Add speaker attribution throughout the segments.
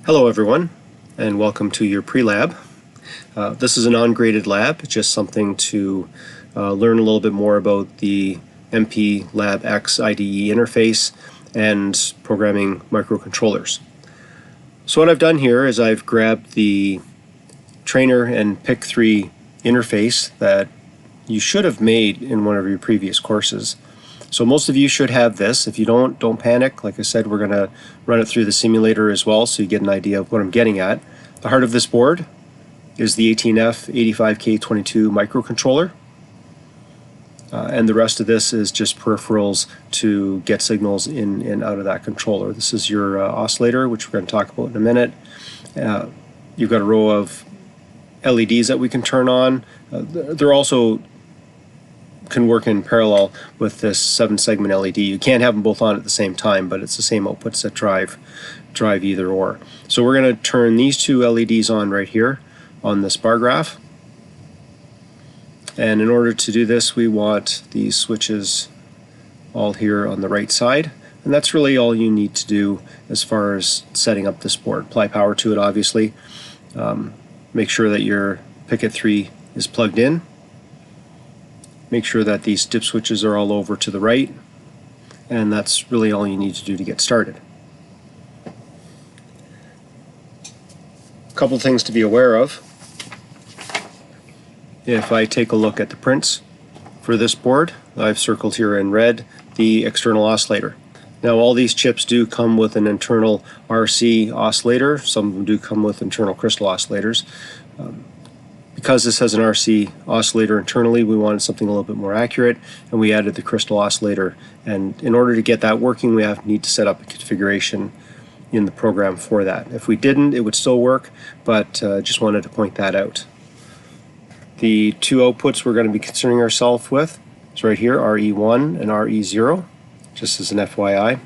Speaker 1: Hello everyone, and welcome to your Prelab. This is a non-graded lab, just something to learn a little bit more about the MP Lab X IDE interface and programming microcontrollers. So what I've done here is I've grabbed the trainer and PIC3 interface that you should have made in one of your previous courses. So most of you should have this. If you don't panic. Like I said, we're going to run it through the simulator as well so you get an idea of what I'm getting at. The heart of this board is the 18F85K22 microcontroller. And the rest of this is just peripherals to get signals in and out of that controller. This is your oscillator, which we're going to talk about in a minute. You've got a row of LEDs that we can turn on. They're also can work in parallel with this 7-segment LED. You can't have them both on at the same time, but it's the same outputs that drive either or. So we're going to turn these two LEDs on right here on this bar graph. And in order to do this, we want these switches all here on the right side. And that's really all you need to do as far as setting up this board. Apply power to it, obviously. Make sure that your PIC3 is plugged in. Make sure that these dip switches are all over to the right, and that's really all you need to do to get started. A couple things to be aware of. If I take a look at the prints for this board, I've circled here in red the external oscillator. Now all these chips do come with an internal RC oscillator. Some of them do come with internal crystal oscillators. Because this has an RC oscillator internally, we wanted something a little bit more accurate, and we added the crystal oscillator. And in order to get that working, we need to set up a configuration in the program for that. If we didn't, it would still work, but just wanted to point that out. The two outputs we're going to be concerning ourselves with is right here, RE1 and RE0, just as an FYI.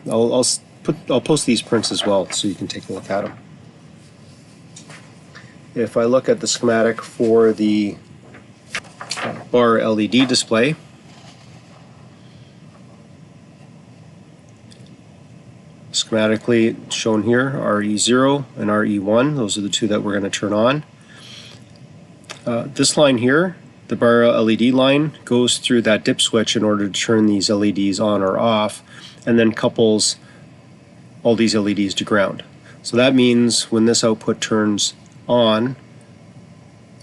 Speaker 1: I'll post these prints as well so you can take a look at them. If I look at the schematic for the bar LED display, schematically shown here, RE0 and RE1, those are the two that we're going to turn on. This line here, the bar LED line, goes through that dip switch in order to turn these LEDs on or off, and then couples all these LEDs to ground. So that means when this output turns on,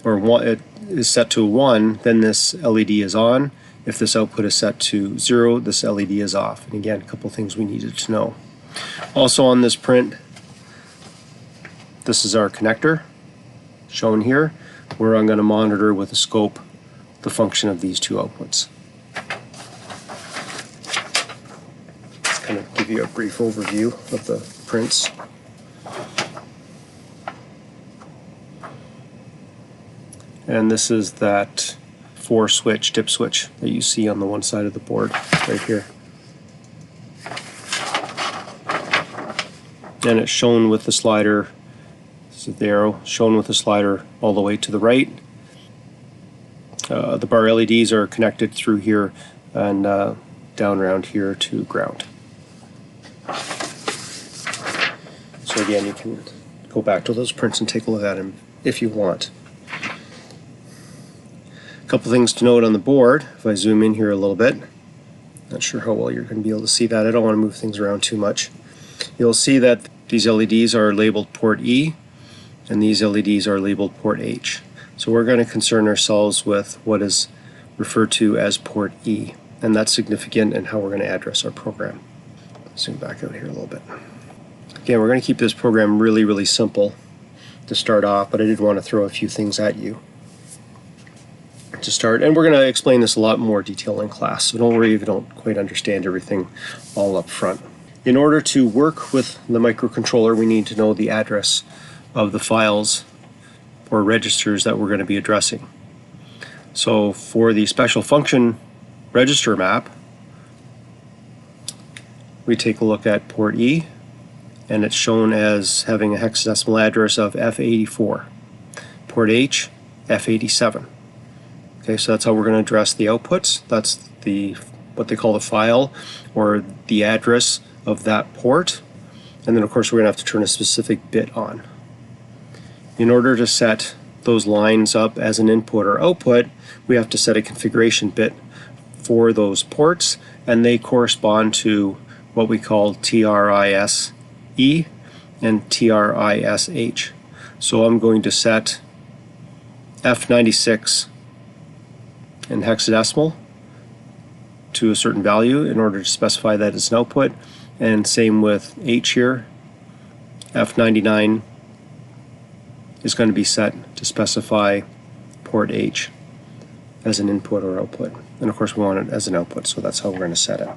Speaker 1: or it is set to 1, then this LED is on. If this output is set to 0, this LED is off. And again, a couple things we needed to know. Also on this print, this is our connector shown here, where I'm going to monitor with a scope the function of these two outputs. Let's kind of give you a brief overview of the prints. And this is that 4-switch dip switch that you see on the one side of the board right here. And it's shown with the slider, this is the arrow, shown with the slider all the way to the right. The bar LEDs are connected through here and down around here to ground. So again, you can go back to those prints and take a look at them if you want. Couple things to note on the board. If I zoom in here a little bit, not sure how well you're going to be able to see that. I don't want to move things around too much. You'll see that these LEDs are labeled port E and these LEDs are labeled port H. So we're going to concern ourselves with what is referred to as port E, and that's significant in how we're going to address our program. Zoom back out here a little bit. Again, we're going to keep this program really simple to start off, but I did want to throw a few things at you to start, and we're going to explain this a lot more detail in class, so don't worry if you don't quite understand everything all up front. In order to work with the microcontroller, we need to know the address of the files or registers that we're going to be addressing. So for the special function register map, we take a look at port E, and it's shown as having a hexadecimal address of F84. Port H, F87. Okay, so that's how we're going to address the outputs. That's what they call the file or the address of that port. and then of course we're going to have to turn a specific bit on. In order to set those lines up as an input or output, we have to set a configuration bit for those ports, and they correspond to what we call TRISE and TRISH. So I'm going to set F96 in hexadecimal to a certain value in order to specify that as an output, and same with H here. F99 is going to be set to specify port H as an input or output, and of course we want it as an output, so that's how we're going to set it.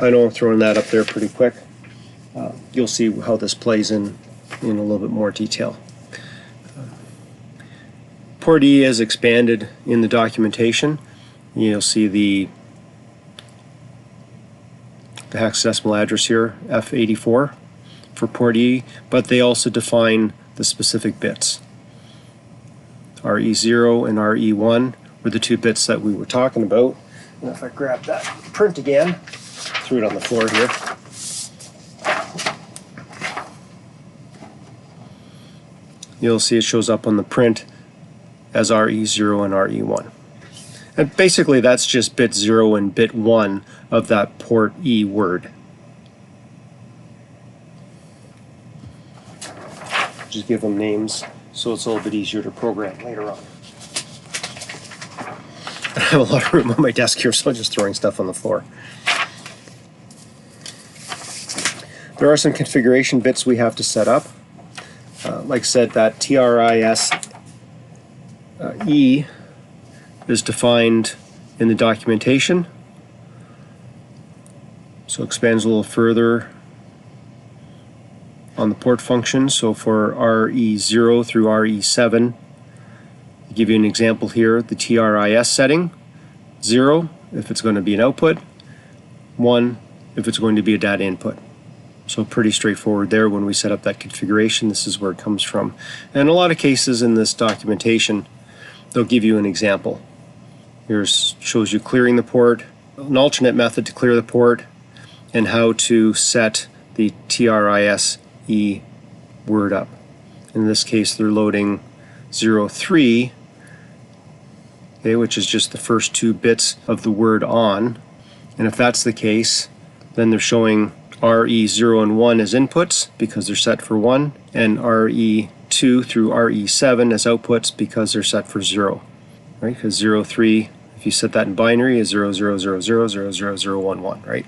Speaker 1: I know I'm throwing that up there pretty quick. You'll see how this plays in a little bit more detail. Port E is expanded in the documentation. You'll see the hexadecimal address here, F84 for port E, but they also define the specific bits. RE0 and RE1 were the two bits that we were talking about. And if I grab that print again, threw it on the floor here. You'll see it shows up on the print as RE0 and RE1. And basically that's just bit 0 and bit 1 of that port E word. Just give them names so it's a little bit easier to program later on. I have a lot of room on my desk here, so I'm just throwing stuff on the floor. There are some configuration bits we have to set up. Like I said, that TRISE is defined in the documentation. So it expands a little further on the port function. So for RE0 through RE7, I'll give you an example here. The TRIS setting, 0 if it's going to be an output, 1 if it's going to be a data input. So pretty straightforward there when we set up that configuration. This is where it comes from. And in a lot of cases in this documentation, they'll give you an example. Here shows you clearing the port, an alternate method to clear the port, and how to set the TRISE word up. In this case, they're loading 03, okay, which is just the first two bits of the word on. And if that's the case, then they're showing RE0 and 1 as inputs because they're set for 1, and RE2 through RE7 as outputs because they're set for 0. Right? Because 03, if you set that in binary, is 0000000011, right?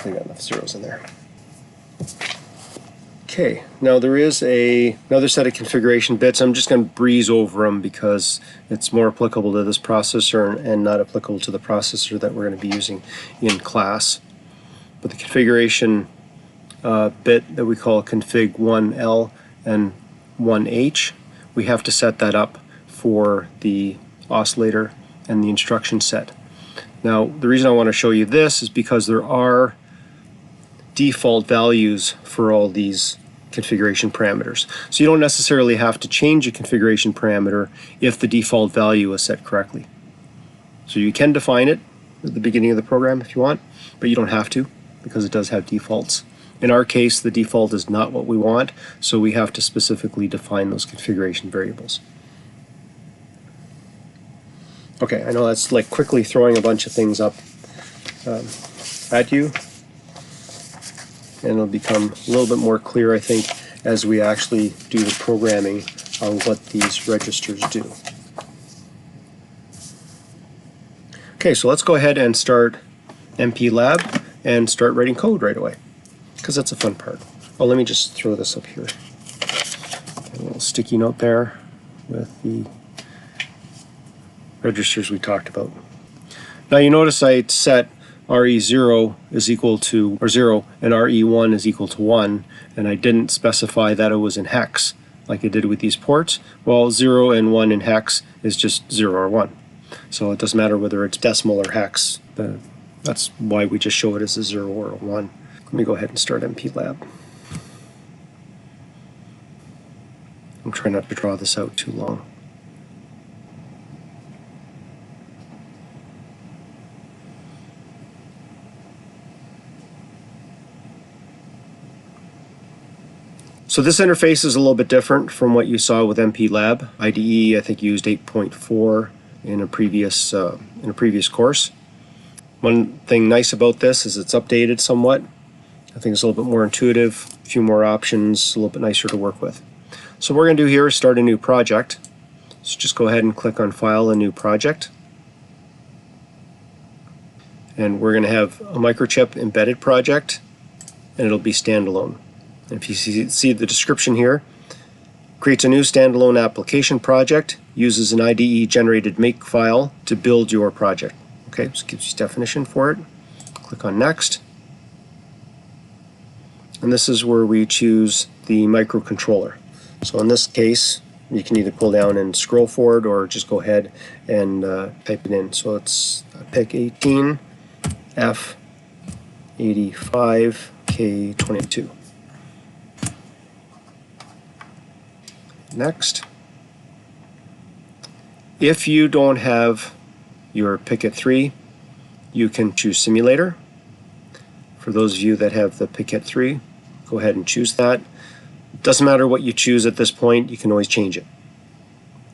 Speaker 1: I got enough zeros in there. Okay, now there is another set of configuration bits. I'm just going to breeze over them because it's more applicable to this processor and not applicable to the processor that we're going to be using in class. But the configuration bit that we call config 1L and 1H, we have to set that up for the oscillator and the instruction set. Now, the reason I want to show you this is because there are default values for all these configuration parameters. So you don't necessarily have to change a configuration parameter if the default value is set correctly. So you can define it at the beginning of the program if you want, but you don't have to because it does have defaults. In our case, the default is not what we want, so we have to specifically define those configuration variables. Okay, I know that's like quickly throwing a bunch of things up at you, and it'll become a little bit more clear, I think, as we actually do the programming on what these registers do. Okay, so let's go ahead and start MPLab and start writing code right away, because that's a fun part. Oh, let me just throw this up here. A little sticky note there with the registers we talked about. Now you notice I set RE0 is equal to, or 0, and RE1 is equal to 1, and I didn't specify that it was in hex like I did with these ports. Well, 0 and 1 in hex is just 0 or 1. So it doesn't matter whether it's decimal or hex. That's why we just show it as a 0 or a 1. Let me go ahead and start MPLab. I'm trying not to draw this out too long. So this interface is a little bit different from what you saw with MPLab. IDE, I think, used 8.4 in a previous course. One thing nice about this is it's updated somewhat. I think it's a little bit more intuitive, a few more options, a little bit nicer to work with. So what we're going to do here is start a new project. So just go ahead and click on File, a new project. And we're going to have a microchip embedded project, and it'll be standalone. And if you see the description here, creates a new standalone application project, uses an IDE generated makefile to build your project. Okay, so it gives you definition for it. Click on Next. And this is where we choose the microcontroller. So in this case, you can either pull down and scroll forward or just go ahead and type it in. So it's PIC 18 F85 K22. Next. If you don't have your PIC 3, you can choose Simulator. For those of you that have the PIC 3, go ahead and choose that. Doesn't matter what you choose at this point, you can always change it.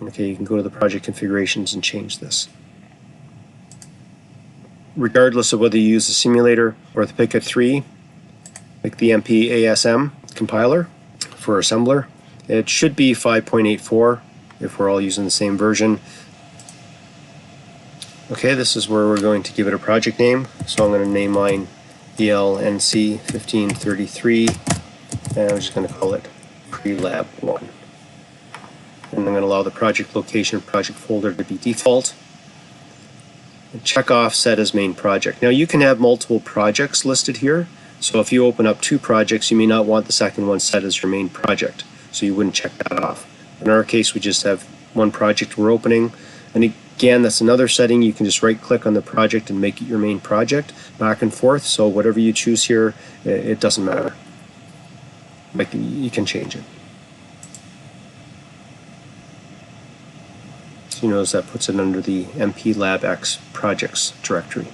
Speaker 1: Okay, you can go to the project configurations and change this. Regardless of whether you use the simulator or the PIC 3, like the MP-ASM compiler for assembler, it should be 5.84 if we're all using the same version. Okay, this is where we're going to give it a project name. So I'm going to name mine ELNC1533, and I'm just going to call it Prelab 1. And I'm going to allow the project location and project folder to be default. And check off Set as Main Project. Now you can have multiple projects listed here. So if you open up 2 projects, you may not want the second one set as your main project. So you wouldn't check that off. In our case, we just have 1 project we're opening. And again, that's another setting. You can just right click on the project and make it your main project, back and forth. So whatever you choose here, it doesn't matter. Like, you can change it. So you notice that puts it under the MPLabX projects directory.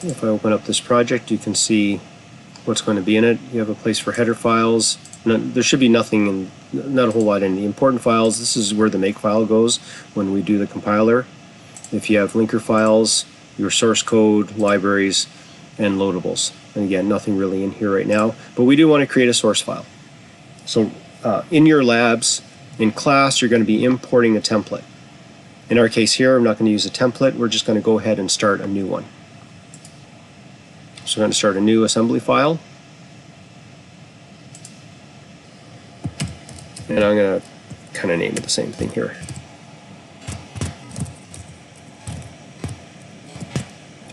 Speaker 1: If I open up this project, you can see what's going to be in it. You have a place for header files. There should be nothing, not a whole lot in the important files. This is where the makefile goes when we do the compiler. If you have linker files, your source code, libraries, and loadables. And again, nothing really in here right now, but we do want to create a source file. So in your labs, in class, you're going to be importing a template. In our case here, I'm not going to use a template. We're just going to go ahead and start a new one. So we're going to start a new assembly file. And I'm going to kind of name it the same thing here.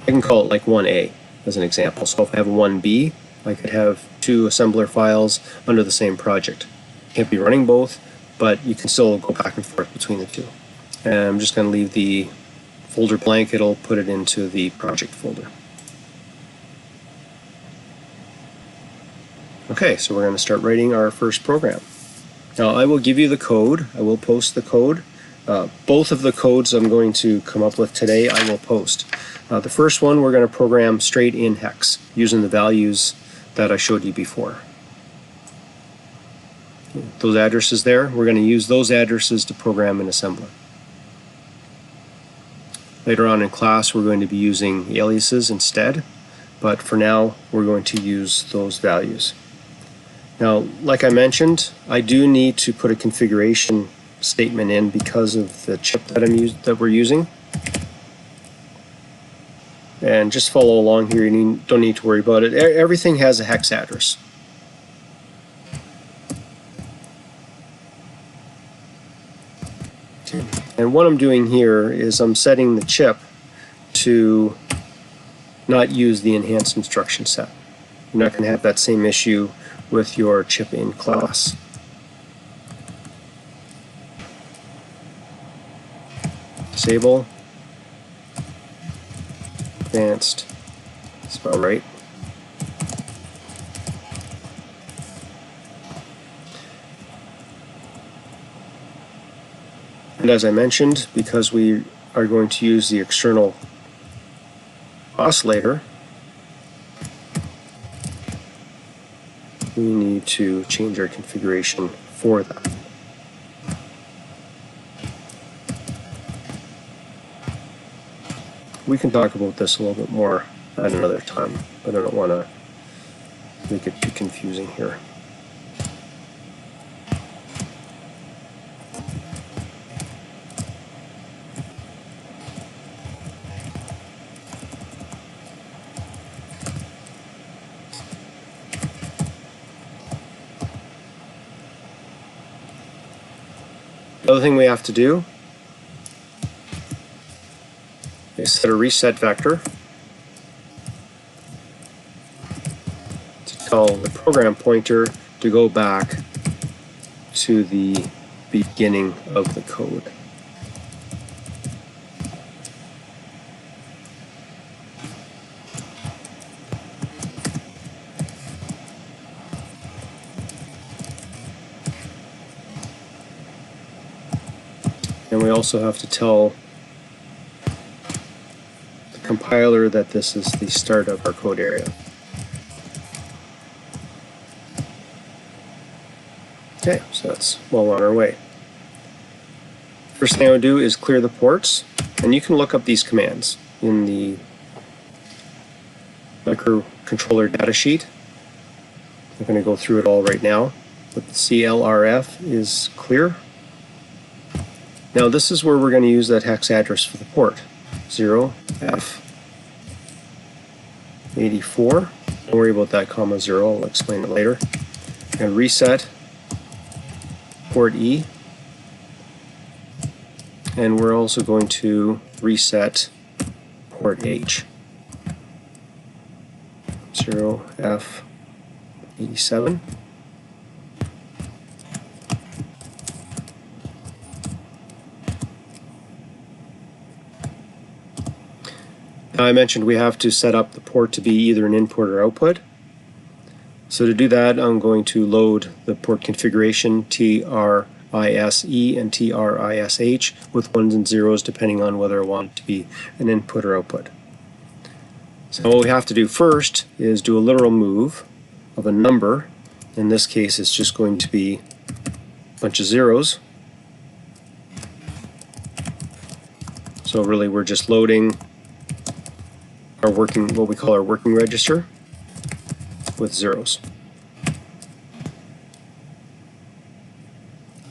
Speaker 1: I can call it like 1A as an example. So if I have a 1B, I could have 2 assembler files under the same project. Can't be running both, but you can still go back and forth between the 2. And I'm just going to leave the folder blank. It'll put it into the project folder. Okay, so we're going to start writing our first program. Now I will give you the code. I will post the code. Both of the codes I'm going to come up with today I will post. The first one we're going to program straight in hex using the values that I showed you before. Those addresses there, we're going to use those addresses to program in assembler. Later on in class we're going to be using aliases instead, but for now we're going to use those values. Now, like I mentioned, I do need to put a configuration statement in because of the chip that we're using. And just follow along here, you don't need to worry about it. Everything has a hex address. And what I'm doing here is I'm setting the chip to not use the enhanced instruction set. You're not going to have that same issue with your chip in class. Disable. Advanced. That's about right. And as I mentioned, because we are going to use the external oscillator, we need to change our configuration for that. We can talk about this a little bit more at another time, but I don't want to make it too confusing here. The other thing we have to do is set a reset vector to tell the program pointer to go back to the beginning of the code. And we also have to tell the compiler that this is the start of our code area. Okay, so that's well on our way. First thing I would do is clear the ports, and you can look up these commands in the microcontroller datasheet. I'm going to go through it all right now, but the CLRF is clear. Now this is where we're going to use that hex address for the port, 0F84. Don't worry about that comma 0, I'll explain it later. And reset port E. And we're also going to reset port H, 0F87. Now I mentioned we have to set up the port to be either an input or output. So to do that, I'm going to load the port configuration TRISE and TRISH with 1s and 0s depending on whether I want it to be an input or output. So what we have to do first is do a literal move of a number. In this case, it's just going to be a bunch of zeros. So really we're just loading our what we call our working register with zeros.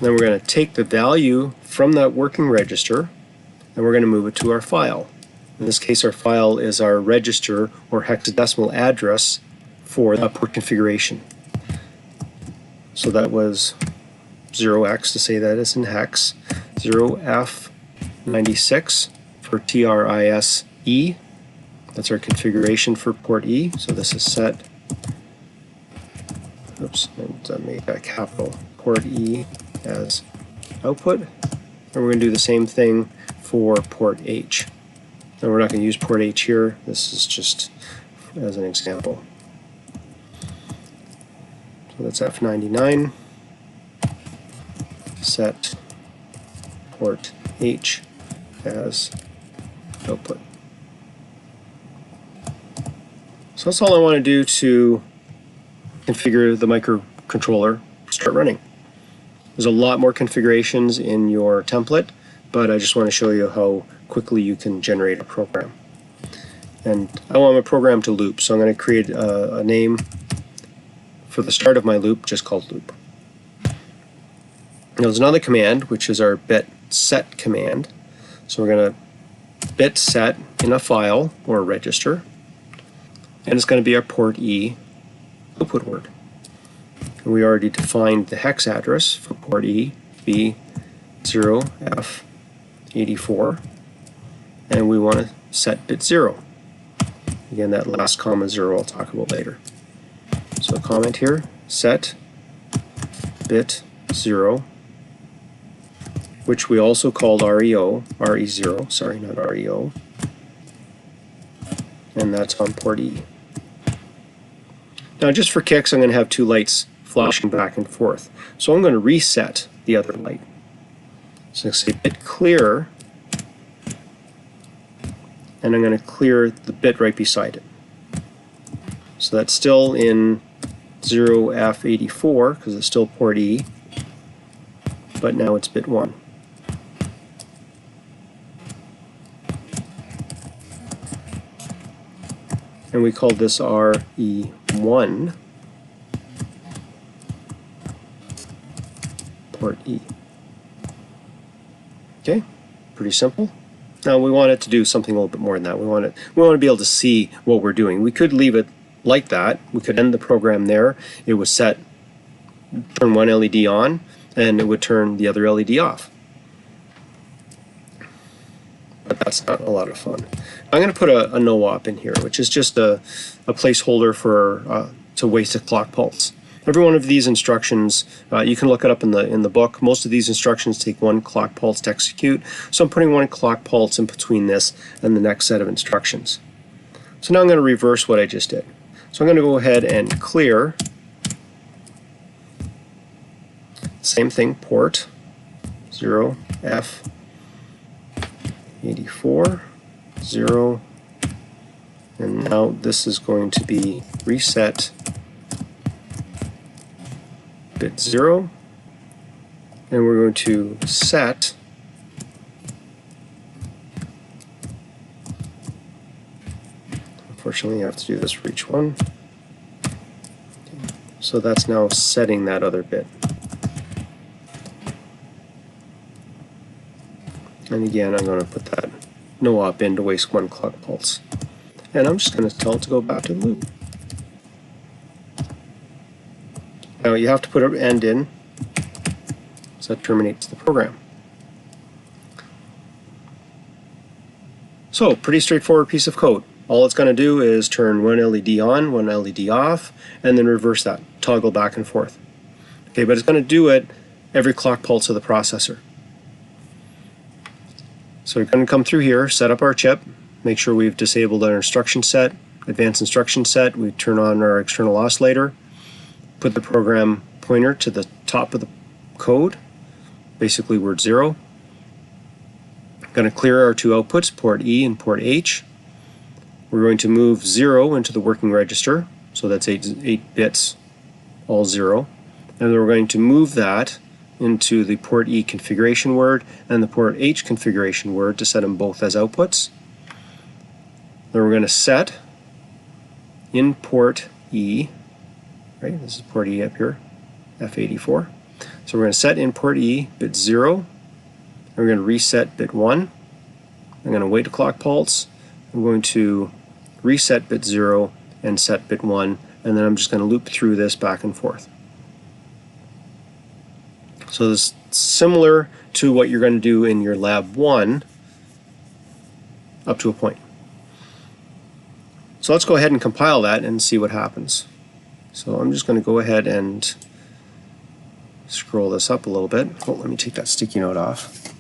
Speaker 1: Then we're going to take the value from that working register and we're going to move it to our file. In this case, our file is our register or hexadecimal address for that port configuration. So that was 0x to say that it's in hex, 0F96 for TRISE. That's our configuration for port E. So this is set, oops, I made that capital, port E as output. And we're going to do the same thing for port H. And we're not going to use port H here. This is just as an example. So that's F99. Set port H as output. So that's all I want to do to configure the microcontroller to start running. There's a lot more configurations in your template, but I just want to show you how quickly you can generate a program. And I want my program to loop, so I'm going to create a name for the start of my loop just called loop. Now there's another command, which is our bit set command. So we're going to bit set in a file or a register, and it's going to be our port E output word. And we already defined the hex address for port E to be 0F84, and we want to set bit 0. Again, that last comma 0 I'll talk about later. So a comment here, set bit 0, which we also called RE0, sorry, not REO, and that's on port E. Now just for kicks, I'm going to have two lights flashing back and forth. So I'm going to reset the other light. So I'm going to say bit clear, and I'm going to clear the bit right beside it. So that's still in 0F84 because it's still port E, but now it's bit 1. And we called this our E1 port E. Okay, pretty simple. Now we want it to do something a little bit more than that. We want to be able to see what we're doing. We could leave it like that. We could end the program there. It would turn one LED on, and it would turn the other LED off. But that's not a lot of fun. I'm going to put a no-op in here, which is just a placeholder for to waste a clock pulse. Every one of these instructions, you can look it up in the book. Most of these instructions take 1 clock pulse to execute, so I'm putting 1 clock pulse in between this and the next set of instructions. So now I'm going to reverse what I just did. So I'm going to go ahead and clear. Same thing, port 0F84, 0, and now this is going to be reset bit 0, and we're going to set unfortunately I have to do this for each one. So that's now setting that other bit. And again, I'm going to put that no-op in to waste 1 clock pulse. And I'm just going to tell it to go back to the loop. Now you have to put an end in, so that terminates the program. So, pretty straightforward piece of code. All it's going to do is turn 1 LED on, 1 LED off, and then reverse that, toggle back and forth. Okay, but it's going to do it every clock pulse of the processor. So we're going to come through here, set up our chip, make sure we've disabled our instruction set, advanced instruction set, we turn on our external oscillator, put the program pointer to the top of the code, basically word 0. I'm going to clear our 2 outputs, port E and port H. We're going to move 0 into the working register, so that's 8 bits, all 0. And then we're going to move that into the port E configuration word and the port H configuration word to set them both as outputs. Then we're going to set in port E, right, this is port E up here, F84. So we're going to set in port E bit 0, and we're going to reset bit 1. I'm going to wait a clock pulse. I'm going to reset bit 0 and set bit 1, and then I'm just going to loop through this back and forth. So this is similar to what you're going to do in your lab 1 up to a point. So let's go ahead and compile that and see what happens. So I'm just going to go ahead and scroll this up a little bit. Oh, let me take that sticky note off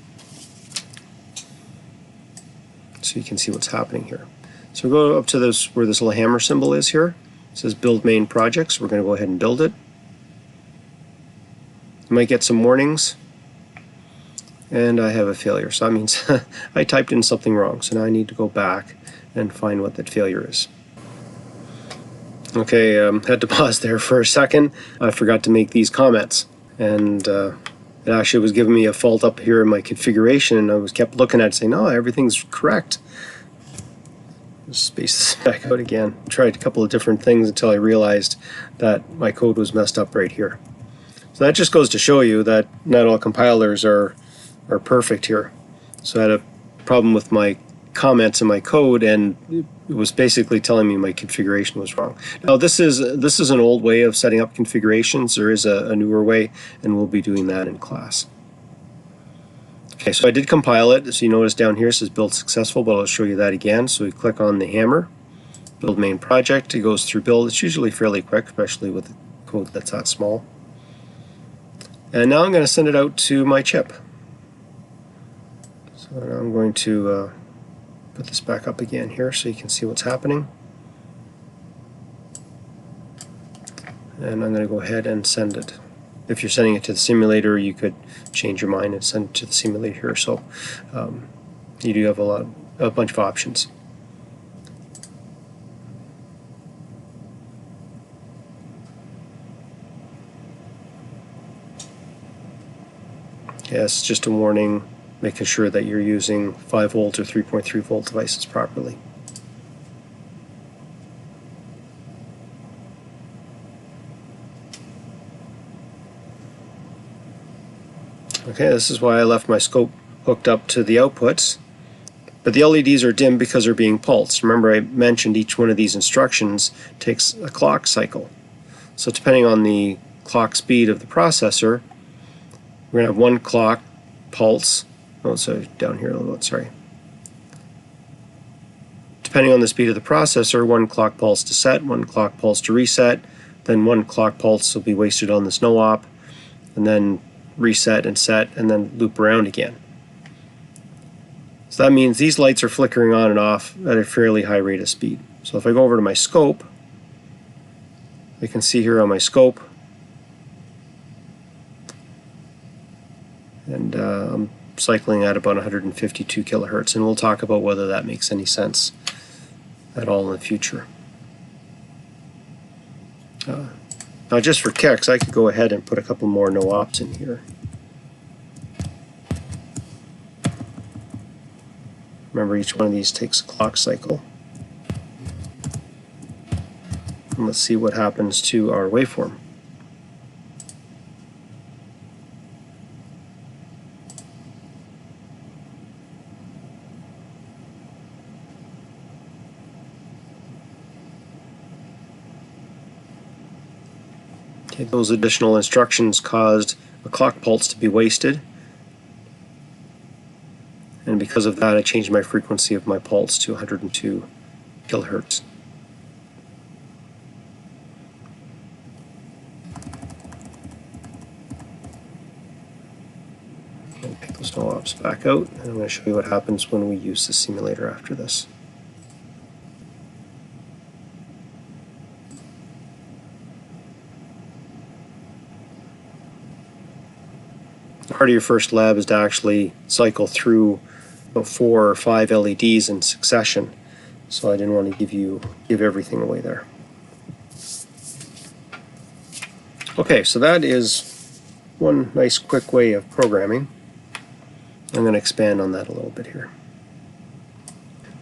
Speaker 1: so you can see what's happening here. So we'll go up to this where this little hammer symbol is here. It says build main project, so we're going to go ahead and build it. You might get some warnings, and I have a failure, so that means I typed in something wrong, so now I need to go back and find what that failure is. Okay, had to pause there for a second. I forgot to make these comments, and it actually was giving me a fault up here in my configuration, and I kept looking at it saying, no, everything's correct. Just space this back out again. Tried a couple of different things until I realized that my code was messed up right here. So that just goes to show you that not all compilers are perfect here. So I had a problem with my comments in my code, and it was basically telling me my configuration was wrong. Now this is an old way of setting up configurations. There is a newer way, and we'll be doing that in class. Okay, so I did compile it. So you notice down here it says build successful, but I'll show you that again. So we click on the hammer, build main project. It goes through build. It's usually fairly quick, especially with a code that's that small. And now I'm going to send it out to my chip. So now I'm going to put this back up again here so you can see what's happening. And I'm going to go ahead and send it. If you're sending it to the simulator, you could change your mind and send it to the simulator here. So you do have a bunch of options. Yes, just a warning, making sure that you're using 5 volt or 3.3 volt devices properly. Okay, this is why I left my scope hooked up to the outputs. But the LEDs are dim because they're being pulsed. Remember, I mentioned each one of these instructions takes a clock cycle. So depending on the clock speed of the processor, we're going to have one clock pulse. Oh, so down here a little bit, sorry. Depending on the speed of the processor, one clock pulse to set, one clock pulse to reset, then one clock pulse will be wasted on this no op, and then reset and set, and then loop around again. So that means these lights are flickering on and off at a fairly high rate of speed. So if I go over to my scope, I can see here on my scope, and I'm cycling at about 152 kilohertz, and we'll talk about whether that makes any sense at all in the future. Now just for kicks, I could go ahead and put a couple more no-ops in here. Remember, each one of these takes a clock cycle. And let's see what happens to our waveform. Okay, those additional instructions caused a clock pulse to be wasted. And because of that, I changed my frequency of my pulse to 102 kilohertz. I'll pick those no-ops back out, and I'm going to show you what happens when we use the simulator after this. Part of your first lab is to actually cycle through about 4 or 5 LEDs in succession, so I didn't want to give everything away there. Okay, so that is one nice quick way of programming. I'm going to expand on that a little bit here.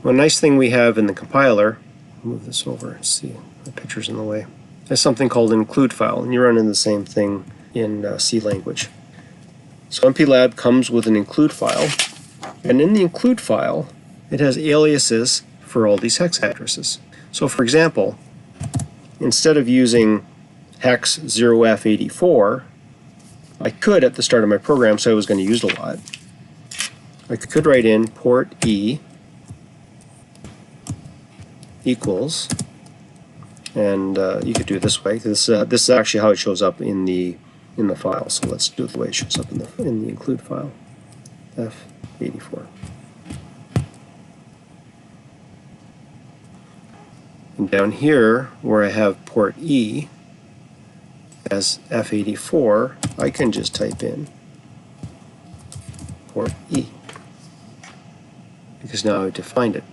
Speaker 1: One nice thing we have in the compiler, move this over and see the picture's in the way, is something called an include file, and you run into the same thing in C language. So MPLAB comes with an include file, and in the include file it has aliases for all these hex addresses. So for example, instead of using hex 0F84, I could at the start of my program, so I was going to use it a lot, I could write in port E equals, and you could do it this way. This is actually how it shows up in the file. So let's do it the way it shows up in the include file. F84. And down here, where I have port E as F84, I can just type in port E, because now I've defined it.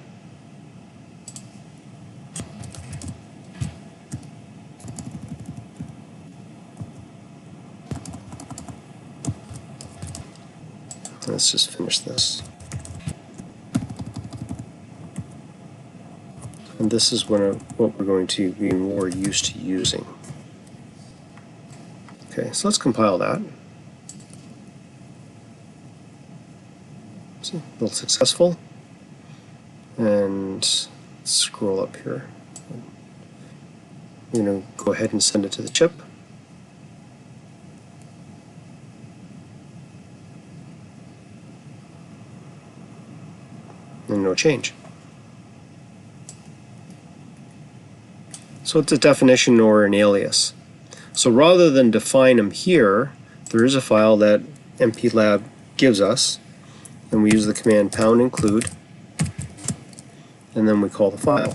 Speaker 1: Let's just finish this. And this is what we're going to be more used to using. Okay, so let's compile that. See, build successful. And scroll up here. We're going to go ahead and send it to the chip. And no change. So it's a definition or an alias. So rather than define them here, there is a file that MPLAB gives us, and we use the command pound include, and then we call the file.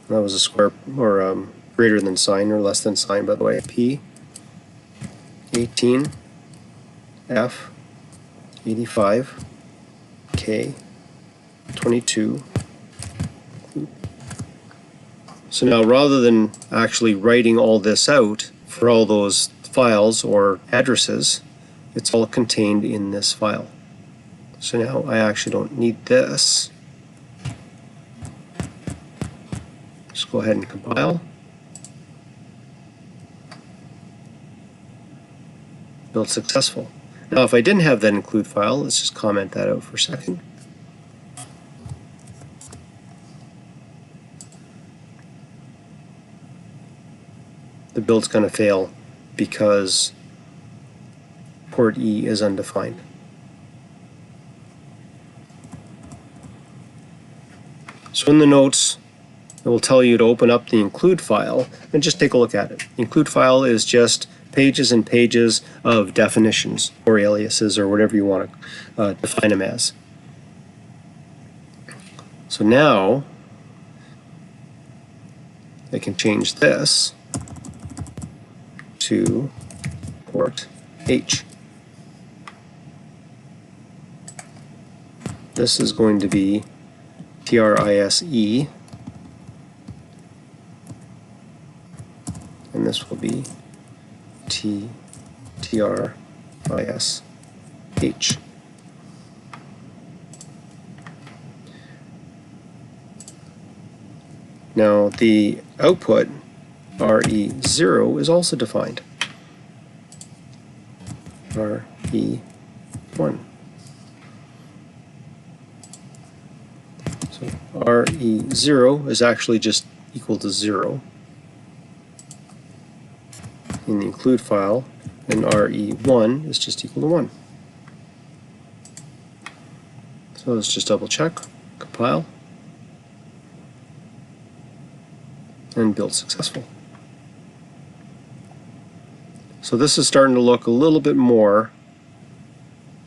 Speaker 1: That was a square or greater than sign or less than sign, by the way. P18 F85 K 22. So now, rather than actually writing all this out for all those files or addresses, It's all contained in this file. So now I actually don't need this. Just go ahead and compile. Build successful. Now if I didn't have that include file, let's just comment that out for a second. The build's going to fail because port E is undefined. So in the notes, it will tell you to open up the include file and just take a look at it. The include file is just pages and pages of definitions or aliases or whatever you want to define them as. So now I can change this to port H. This is going to be TRISE, and this will be TRISH. Now the output RE0 is also defined. RE1. So RE0 is actually just equal to 0 in the include file, and RE1 is just equal to 1. So let's just double check, compile, and build successful. So this is starting to look a little bit more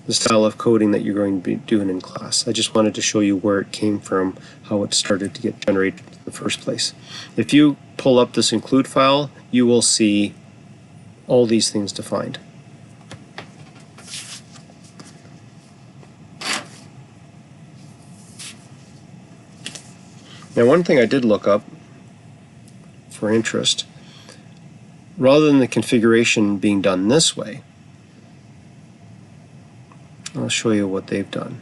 Speaker 1: the style of coding that you're going to be doing in class. I just wanted to show you where it came from, how it started to get generated in the first place. If you pull up this include file, you will see all these things defined. Now one thing I did look up for interest, rather than the configuration being done this way, I'll show you what they've done.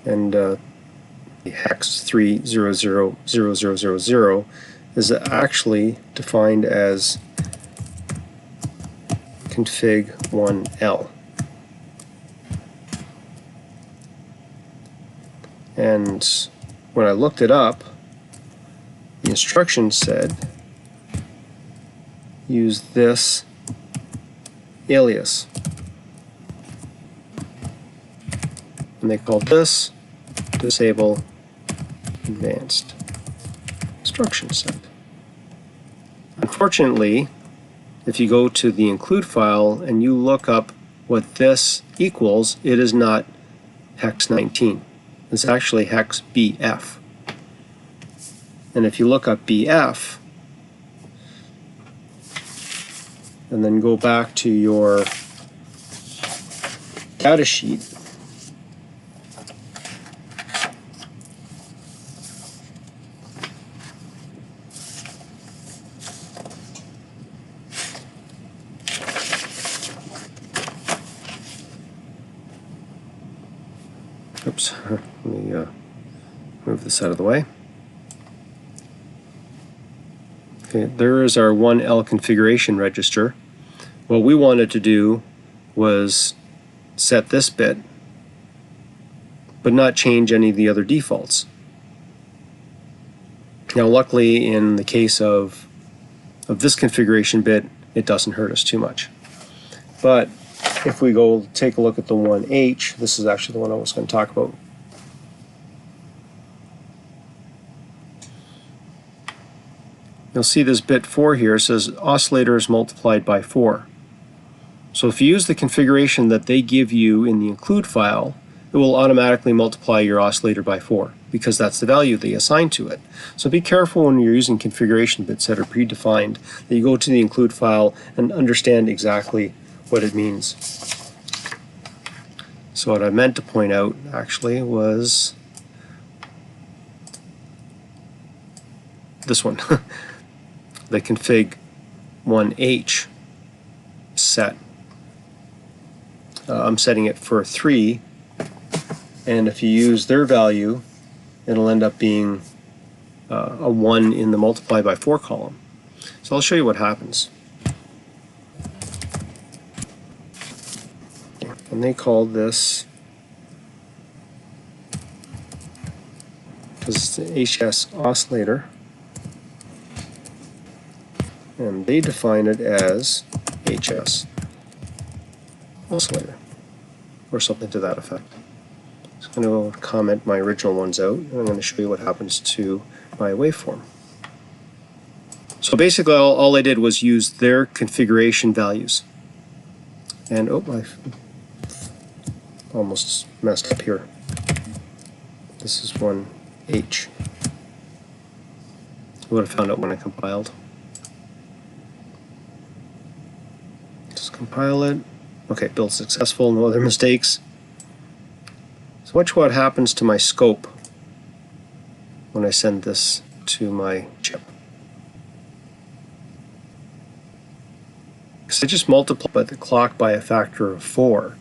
Speaker 1: And the hex 3000000 is actually defined as config 1L. And when I looked it up, the instructions said use this alias. And they called this disable advanced instruction set. Unfortunately, if you go to the include file and you look up what this equals, it is not hex 19. It's actually hex BF. And if you look up BF and then go back to your data sheet, oops, let me move this out of the way. Okay, there is our 1L configuration register. What we wanted to do was set this bit, but not change any of the other defaults. Now luckily in the case of this configuration bit, it doesn't hurt us too much. But if we go take a look at the 1H, this is actually the one I was going to talk about. You'll see this bit 4 here says oscillator is multiplied by 4. So if you use the configuration that they give you in the include file, it will automatically multiply your oscillator by 4 because that's the value they assign to it. So be careful when you're using configuration bits that are predefined, that you go to the include file and understand exactly what it means. So what I meant to point out actually was this one, the config 1H set. I'm setting it for 3, and if you use their value, it'll end up being a 1 in the multiply by 4 column. So I'll show you what happens. And they called this, because it's the HS oscillator, and they define it as HS oscillator, or something to that effect. So I'm going to comment my original ones out, and I'm going to show you what happens to my waveform. So basically all I did was use their configuration values. And oh, I almost messed up here. This is 1H. I would have found out when I compiled. Just compile it. Okay, build successful, no other mistakes. So watch what happens to my scope when I send this to my chip. Because I just multiplied the clock by a factor of 4.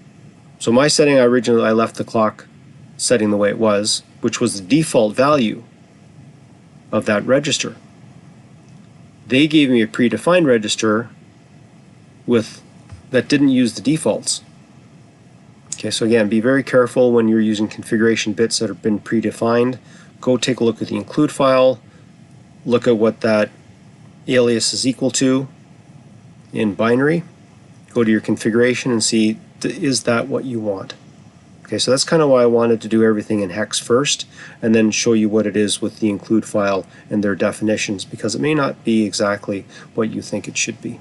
Speaker 1: So my setting, originally I left the clock setting the way it was, which was the default value of that register. They gave me a predefined register that didn't use the defaults. Okay, so again, be very careful when you're using configuration bits that have been predefined. Go take a look at the include file, look at what that alias is equal to in binary, go to your configuration and see, is that what you want? Okay, so that's kind of why I wanted to do everything in hex first, and then show you what it is with the include file and their definitions, because it may not be exactly what you think it should be.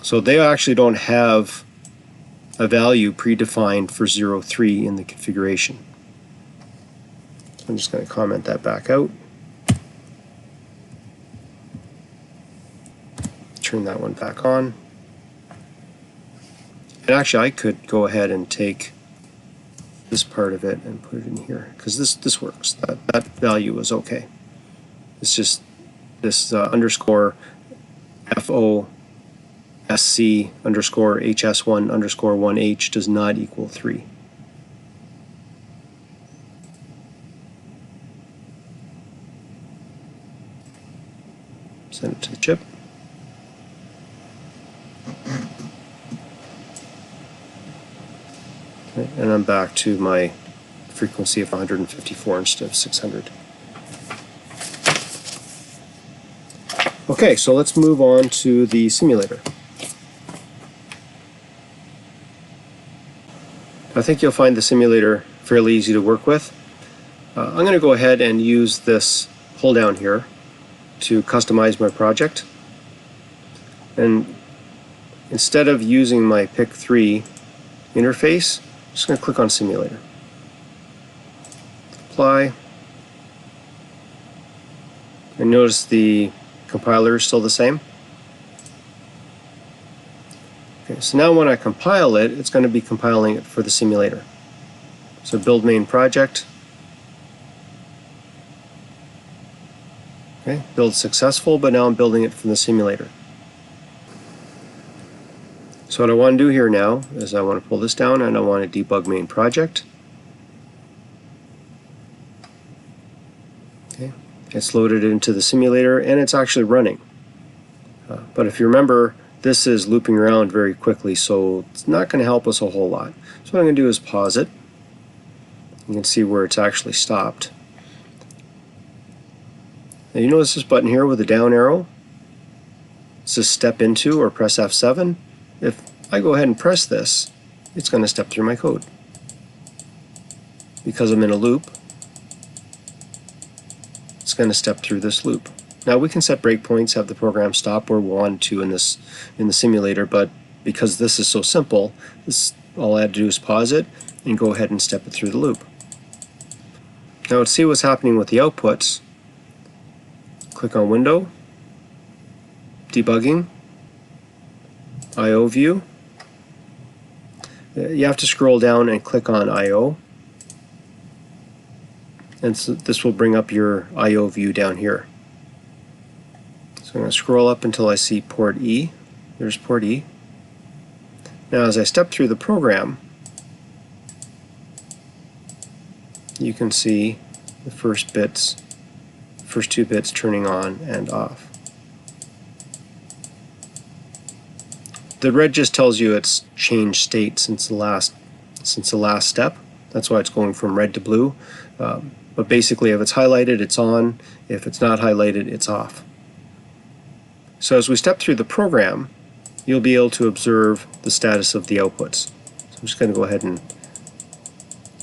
Speaker 1: So they actually don't have a value predefined for 03 in the configuration. So I'm just going to comment that back out. Turn that one back on. And actually I could go ahead and take this part of it and put it in here, because this works. That value is okay. It's just this underscore FOSC underscore HS1 underscore 1H does not equal 3. Send it to the chip. Okay, and I'm back to my frequency of 154 instead of 600. Okay, so let's move on to the simulator. I think you'll find the simulator fairly easy to work with. I'm going to go ahead and use this hold down here to customize my project. And instead of using my PIC3 interface, I'm just going to click on simulator. Apply. And notice the compiler is still the same. Okay, so now when I compile it, it's going to be compiling it for the simulator. So build main project. Okay, build successful, but now I'm building it from the simulator. So what I want to do here now is I want to pull this down and I want to debug main project. Okay, it's loaded into the simulator and it's actually running. But if you remember, this is looping around very quickly, so it's not going to help us a whole lot. So what I'm going to do is pause it. You can see where it's actually stopped. Now you notice this button here with the down arrow? It says step into or press F7. If I go ahead and press this, it's going to step through my code. Because I'm in a loop, it's going to step through this loop. Now we can set breakpoints, have the program stop where we want to in the simulator, but because this is so simple, all I had to do is pause it and go ahead and step it through the loop. Now let's see what's happening with the outputs. Click on Window, Debugging, I/O View. You have to scroll down and click on I/O. and so this will bring up your I/O view down here. So I'm going to scroll up until I see port E. There's port E. Now as I step through the program, you can see the first two bits turning on and off. The red just tells you it's changed state since the last step. That's why it's going from red to blue. But basically, if it's highlighted, it's on. If it's not highlighted, it's off. So as we step through the program, you'll be able to observe the status of the outputs. So I'm just going to go ahead and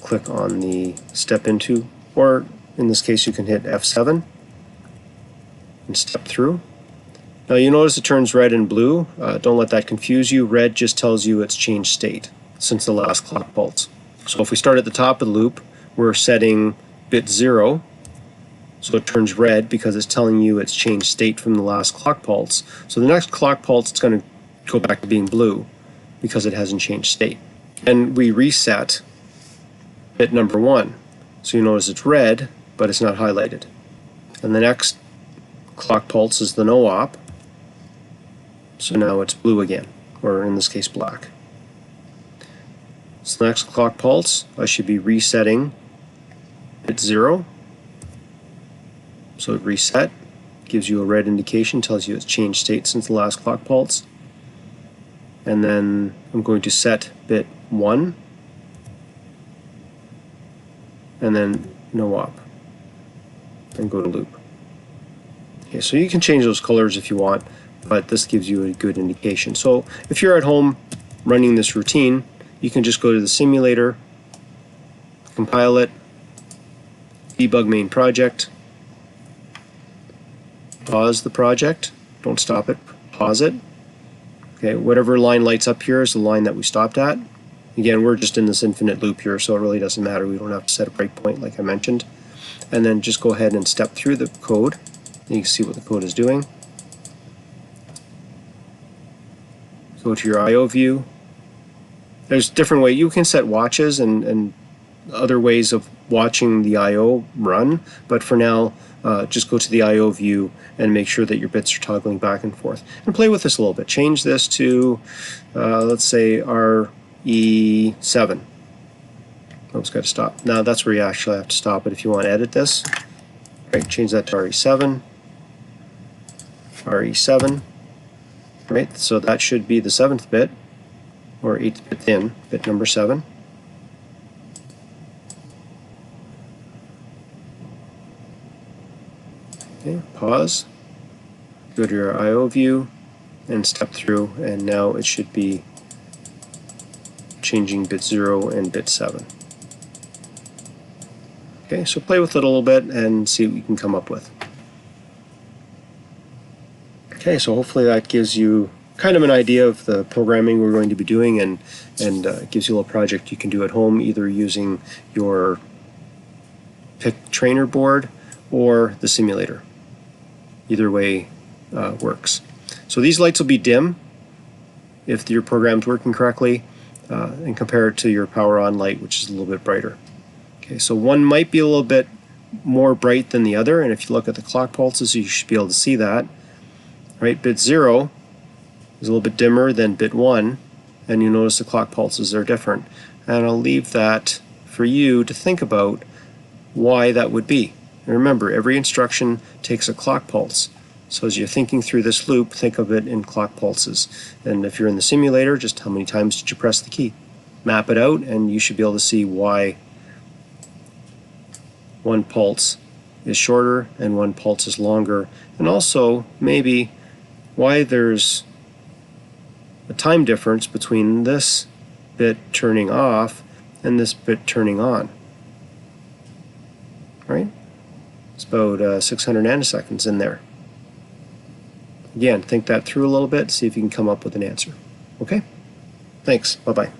Speaker 1: click on the step into, or in this case, you can hit F7 and step through. Now you notice it turns red and blue. Don't let that confuse you. Red just tells you it's changed state since the last clock pulse. So if we start at the top of the loop, we're setting bit 0, so it turns red because it's telling you it's changed state from the last clock pulse. So the next clock pulse, it's going to go back to being blue because it hasn't changed state. And we reset bit number 1. So you notice it's red, but it's not highlighted. And the next clock pulse is the no op. So now it's blue again, or in this case black. So the next clock pulse, I should be resetting bit 0. So it reset, gives you a red indication, tells you it's changed state since the last clock pulse. And then I'm going to set bit 1, and then no op, and go to loop. Okay, so you can change those colors if you want, but this gives you a good indication. So if you're at home running this routine, you can just go to the simulator, compile it, debug main project, pause the project, don't stop it, pause it. Okay, whatever line lights up here is the line that we stopped at. Again, we're just in this infinite loop here, so it really doesn't matter. We don't have to set a breakpoint like I mentioned. And then just go ahead and step through the code. You can see what the code is doing. Go to your I/O view. There's different ways. You can set watches and other ways of watching the I/O run, but for now, just go to the I/O view and make sure that your bits are toggling back and forth. And play with this a little bit. Change this to, let's say, RE7. Oh, it's got to stop. Now that's where you actually have to stop it if you want to edit this. Right, change that to RE7. RE7. Right, so that should be the 7th bit, or 8th bit in, bit number 7. Okay, pause, go to your I/O view, and step through, and now it should be changing bit 0 and bit 7. Okay, so play with it a little bit and see what you can come up with. Okay, so hopefully that gives you kind of an idea of the programming we're going to be doing, and gives you a little project you can do at home, either using your PIC trainer board or the simulator. Either way works. So these lights will be dim if your program's working correctly, and compare it to your power on light, which is a little bit brighter. Okay, so one might be a little bit more bright than the other, and if you look at the clock pulses, you should be able to see that. Right, bit 0 is a little bit dimmer than bit 1, and you notice the clock pulses are different. And I'll leave that for you to think about why that would be. And remember, every instruction takes a clock pulse. So as you're thinking through this loop, think of it in clock pulses. And if you're in the simulator, just how many times did you press the key? Map it out, and you should be able to see why one pulse is shorter and one pulse is longer. And also, maybe, why there's a time difference between this bit turning off and this bit turning on. Right? It's about 600 nanoseconds in there. Again, think that through a little bit, see if you can come up with an answer. Okay? Thanks. Bye-bye.